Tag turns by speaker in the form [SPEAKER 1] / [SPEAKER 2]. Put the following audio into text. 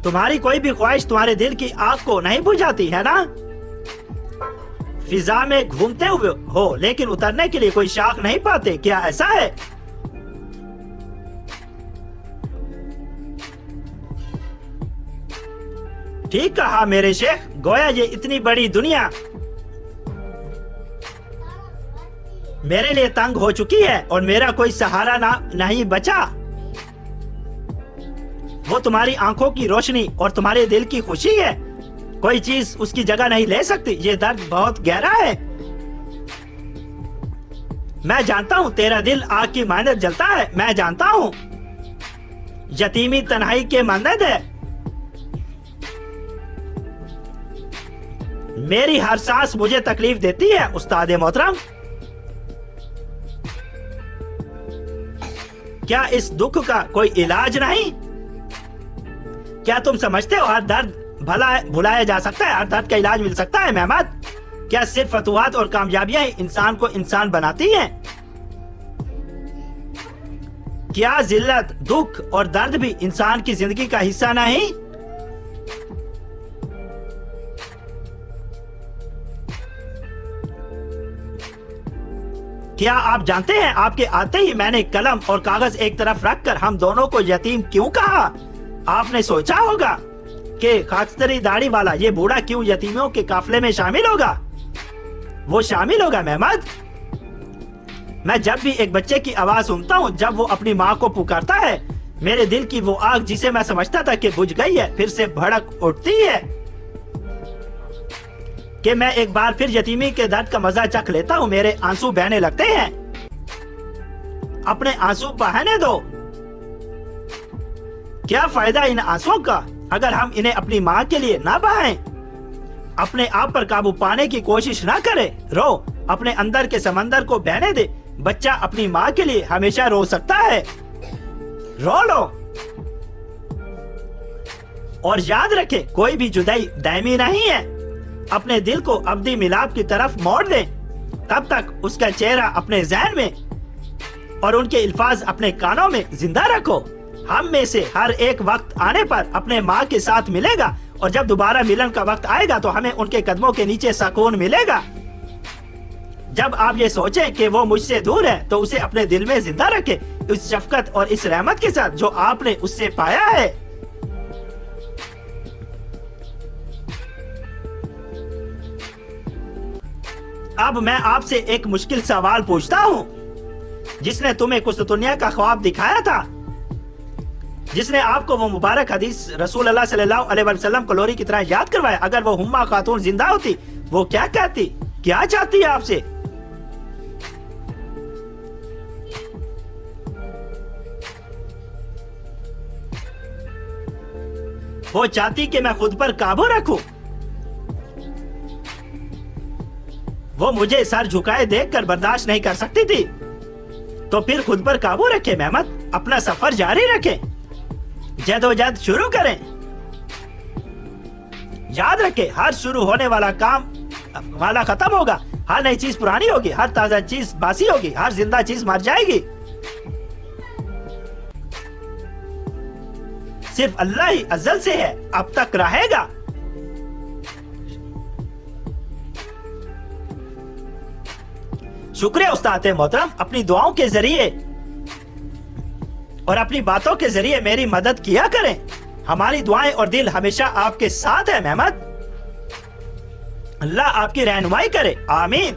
[SPEAKER 1] तुम्हारी कोई भी ख्वाहिश तुम्हारे दिल की आग को नहीं बुझाती है ना। फिजा में घूमते हुए हो लेकिन उतरने के लिए कोई शाख नहीं पाते, क्या ऐसा है? ठीक कहा मेरे शेख, गोया ये इतनी बड़ी दुनिया मेरे लिए तंग हो चुकी है और मेरा कोई सहारा नहीं बचा। वो तुम्हारी आंखों की रोशनी और तुम्हारे दिल की खुशी है, कोई चीज उसकी जगह नहीं ले सकती। ये दर्द बहुत गहरा है। मैं जानता हूँ तेरा दिल आग की मानद जलता है, मैं जानता हूँ यतीमी तन्हाई के मानद है। मेरी हर सांस मुझे तकलीफ देती है उस्ताद मोहतरम। क्या इस दुख का कोई इलाज नहीं? क्या तुम समझते हो हर दर्द भुलाया जा सकता है, हर दर्द का इलाज मिल सकता है मेहमद? क्या सिर्फ फतूहात और कामयाबियां ही इंसान को इंसान बनाती हैं? क्या जिल्लत, दुख और दर्द भी इंसान की जिंदगी का हिस्सा नहीं? क्या आप जानते हैं आपके आते ही मैंने कलम और कागज एक तरफ रखकर हम दोनों को यतीम क्यों कहा? आपने सोचा होगा कि खाकस्तरी दाढ़ी वाला ये बूढ़ा क्यों यतीमों के काफले में शामिल होगा? वो शामिल होगा मेहमद। मैं जब भी एक बच्चे की आवाज सुनता हूँ जब वो अपनी माँ को पुकारता है, मेरे दिल की वो आग जिसे मैं समझता था कि बुझ गई है फिर से भड़क उठती है कि मैं एक बार फिर यतीमी के दर्द का मजा चख लेता हूँ। मेरे आंसू बहने लगते हैं। अपने आंसू बहाने दो। क्या फायदा इन आंसुओं का अगर हम इन्हें अपनी माँ के लिए ना बहाएं? अपने आप पर काबू पाने की कोशिश ना करें, रो, अपने अंदर के समंदर को बहने दे। बच्चा अपनी माँ के लिए हमेशा रो सकता है, रो लो। और याद रखे कोई भी जुदाई दायमी नहीं है। अपने दिल को अब्दी मिलाप की तरफ मोड़ दे। तब तक उसका चेहरा अपने ज़हन में और उनके अल्फाज अपने कानों में जिंदा रखो। हम में से हर एक वक्त आने पर अपने माँ के साथ मिलेगा और जब दोबारा मिलन का वक्त आएगा तो हमें उनके कदमों के नीचे सुकून मिलेगा। जब आप ये सोचें कि वो मुझसे दूर है तो उसे अपने दिल में जिंदा रखें, इस शफकत और इस रहमत के साथ जो आपने उससे पाया है। अब मैं आपसे एक मुश्किल सवाल पूछता हूँ। जिसने तुम्हें कुस्तुनिया का ख्वाब दिखाया था, जिसने आपको वो मुबारक हदीस रसूल अल्लाह सल्लल्लाहु अलैहि वसल्लम को लोरी की तरह याद करवाया, अगर वो हुम्मा खातून जिंदा होती वो क्या कहती, क्या चाहती है आपसे? वो चाहती कि मैं खुद पर काबू रखूं। वो मुझे सर झुकाए देखकर बर्दाश्त नहीं कर सकती थी। तो फिर खुद पर काबू रखें मेहमद, अपना सफर जारी रखें, जदोजहद शुरू करें। याद रखें हर शुरू होने वाला काम वाला खत्म होगा, हर नई चीज पुरानी होगी, हर ताजा चीज बासी होगी, हर जिंदा चीज मर जाएगी। सिर्फ अल्लाह ही अज़ल से है, अब तक रहेगा। शुक्रिया उस्ताद मोहतरम, अपनी दुआओं के जरिए और अपनी बातों के जरिए मेरी मदद किया करें। हमारी दुआएं और दिल हमेशा आपके साथ है मेहमद। अल्लाह आपकी रहनुमाई करे, आमीन।